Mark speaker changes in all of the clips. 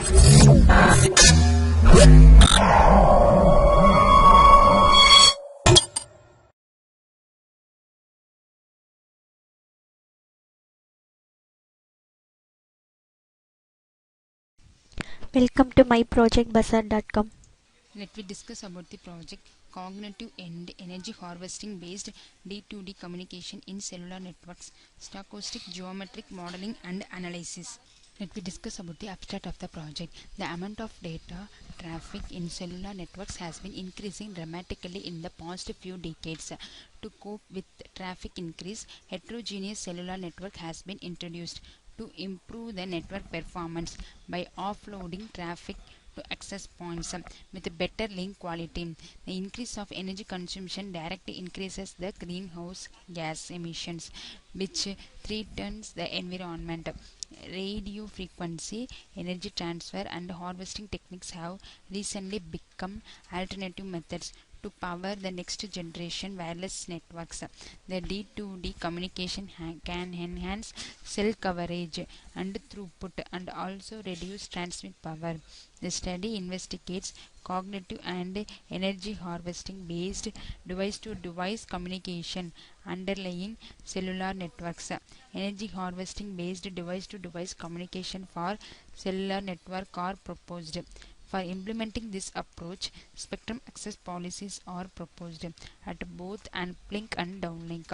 Speaker 1: Welcome to MyProjectBazaar.com.
Speaker 2: Let me discuss about the project Cognitive and Energy Harvesting based D2D communication in cellular networks, stochastic geometric modeling and analysis. Let me discuss about the abstract of the project. The amount of data traffic in cellular networks has been increasing dramatically in the past few decades. To cope with traffic increase, heterogeneous cellular network has been introduced to improve the network performance by offloading traffic to access points with better link quality. The increase of energy consumption directly increases the greenhouse gas emissions, which threatens the environment. Radio frequency, energy transfer, and harvesting techniques have recently become alternative methods to power the next generation wireless networks. The D2D communication can enhance cell coverage and throughput and also reduce transmit power. The study investigates cognitive and energy harvesting based device to device communication underlying cellular networks. Energy harvesting based device to device communication for cellular network are proposed. For implementing this approach, spectrum access policies are proposed at both uplink and downlink.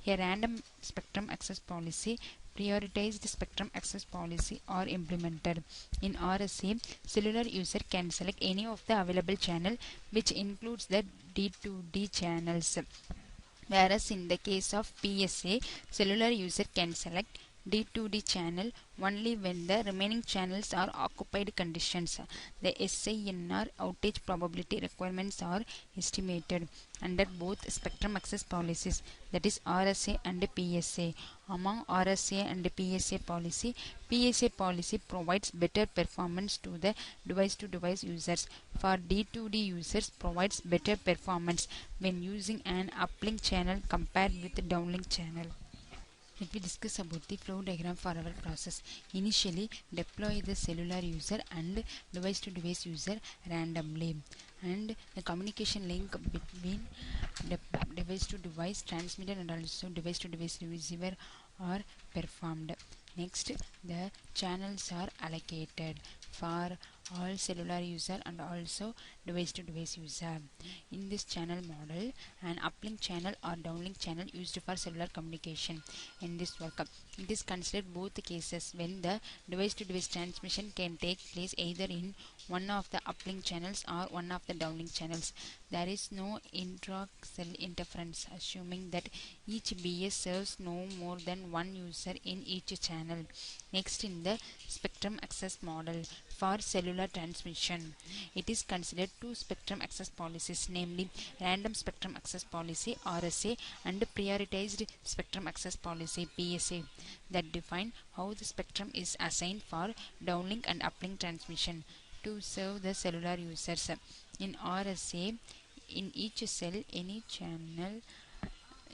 Speaker 2: A random spectrum access policy, prioritized spectrum access policy are implemented. In RSA, cellular user can select any of the available channel, which includes the D2D channels. Whereas in the case of PSA, cellular user can select D2D channel only when the remaining channels are occupied conditions. The SINR outage probability requirements are estimated under both spectrum access policies, that is RSA and PSA. Among RSA and PSA policy provides better performance to the device-to-device users. For D2D users provides better performance when using an uplink channel compared with the downlink channel. Let me discuss about the flow diagram for our process. Initially, deploy the cellular user and device-to-device user randomly, and the communication link between device-to-device transmitter and also device-to-device receiver are performed. Next, the channels are allocated for all cellular user and also device-to-device user. In this channel model, an uplink channel or downlink channel used for cellular communication. In this work, it is considered both cases when the device-to-device transmission can take place either in one of the uplink channels or one of the downlink channels. There is no intra-cell interference, assuming that each BS serves no more than one user in each channel. Next, in the spectrum access model for cellular transmission, it is considered two spectrum access policies, namely random spectrum access policy RSA and prioritized spectrum access policy PSA, that define how the spectrum is assigned for downlink and uplink transmission to serve the cellular users. In RSA, in each cell any channel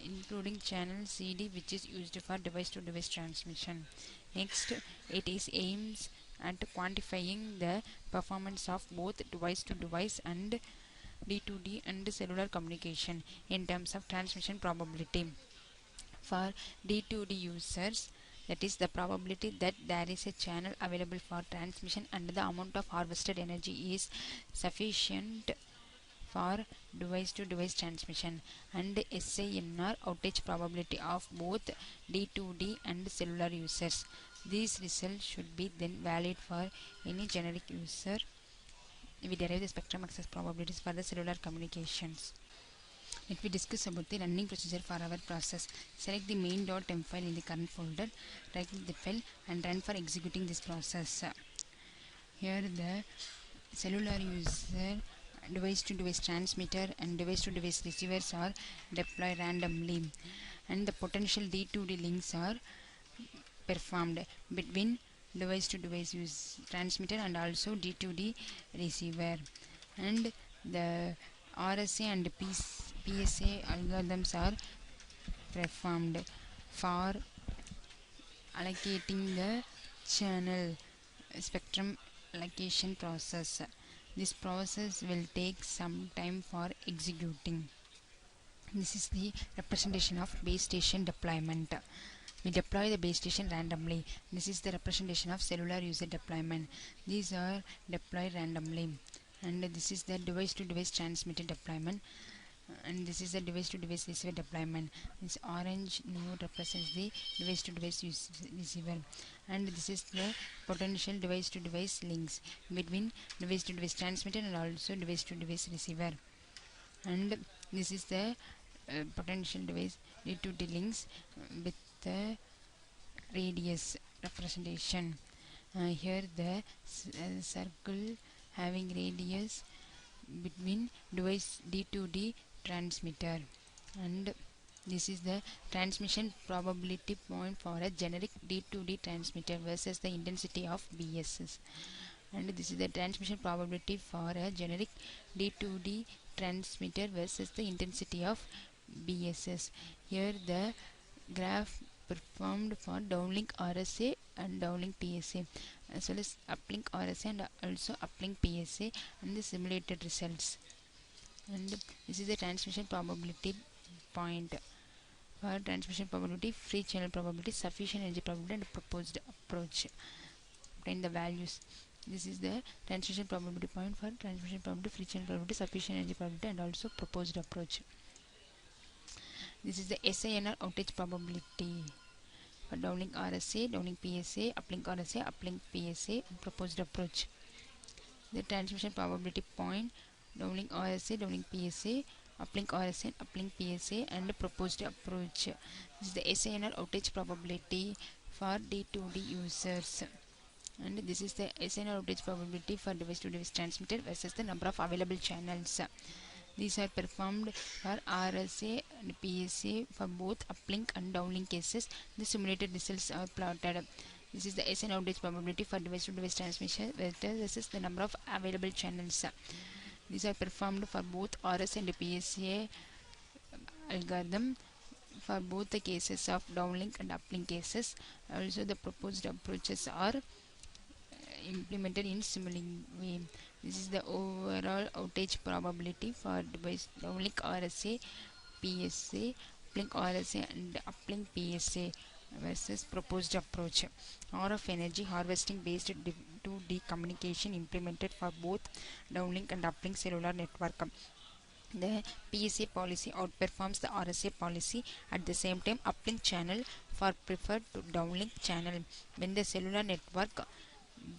Speaker 2: including channel CD which is used for device to device transmission. Next, it is aims at quantifying the performance of both device to device and D2D and cellular communication in terms of transmission probability. For D2D users, that is the probability that there is a channel available for transmission and the amount of harvested energy is sufficient for device to device transmission, and SINR outage probability of both D2D and cellular users. These results should be then valid for any generic user. We derive the spectrum access probabilities for the cellular communications. Let me discuss about the running procedure for our process. Select the main.m file in the current folder, right click the file and run for executing this process. Here the cellular user, device to device transmitter and device to device receivers are deployed randomly, and the potential D2D links are performed between device to device transmitter and also D2D receiver, and the RSA and PSA algorithms are performed for allocating the channel spectrum allocation process. This process will take some time for executing. This is the representation of base station deployment. We deploy the base station randomly. This is the representation of cellular user deployment. These are deployed randomly. And this is the device to device transmitter deployment. And this is the device to device receiver deployment. This orange node represents the device to device receiver, and this is the potential device to device links between device to device transmitter and also device to device receiver. And this is the potential device D2D links with the radius representation. Here the circle having radius between device D2D transmitter, and this is the transmission probability point for a generic D2D transmitter versus the intensity of BSS. And this is the transmission probability for a generic D2D transmitter versus the intensity of BSS. Here the graph performed for downlink RSA and downlink PSA, as well as uplink RSA and also uplink PSA, and the simulated results. And this is the transmission probability point for transmission probability, free channel probability, sufficient energy probability, and proposed approach. Obtain the values. This is the transmission probability point for transmission probability, free channel probability, sufficient energy probability, and also proposed approach. This is the SINR outage probability for downlink RSA, downlink PSA, uplink RSA, uplink PSA, and proposed approach. The transmission probability point, downlink RSA, downlink PSA, uplink RSA, uplink PSA, and proposed approach. This is the SINR outage probability for D2D users. And this is the SINR outage probability for device to device transmitter versus the number of available channels. These are performed for RSA and PSA for both uplink and downlink cases. The simulated results are plotted. This is the SN outage probability for device to device transmission versus the number of available channels. These are performed for both RS and PSA algorithm for both the cases of downlink and uplink cases. Also, the proposed approaches are implemented in similar way. This is the overall outage probability for device downlink RSA, PSA, uplink RSA, and uplink PSA versus proposed approach. RF energy harvesting based D2D communication implemented for both downlink and uplink cellular network. The PSA policy outperforms the RSA policy. At the same time, uplink channel for preferred to downlink channel when the cellular network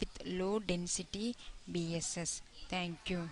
Speaker 2: with low density BSS. Thank you.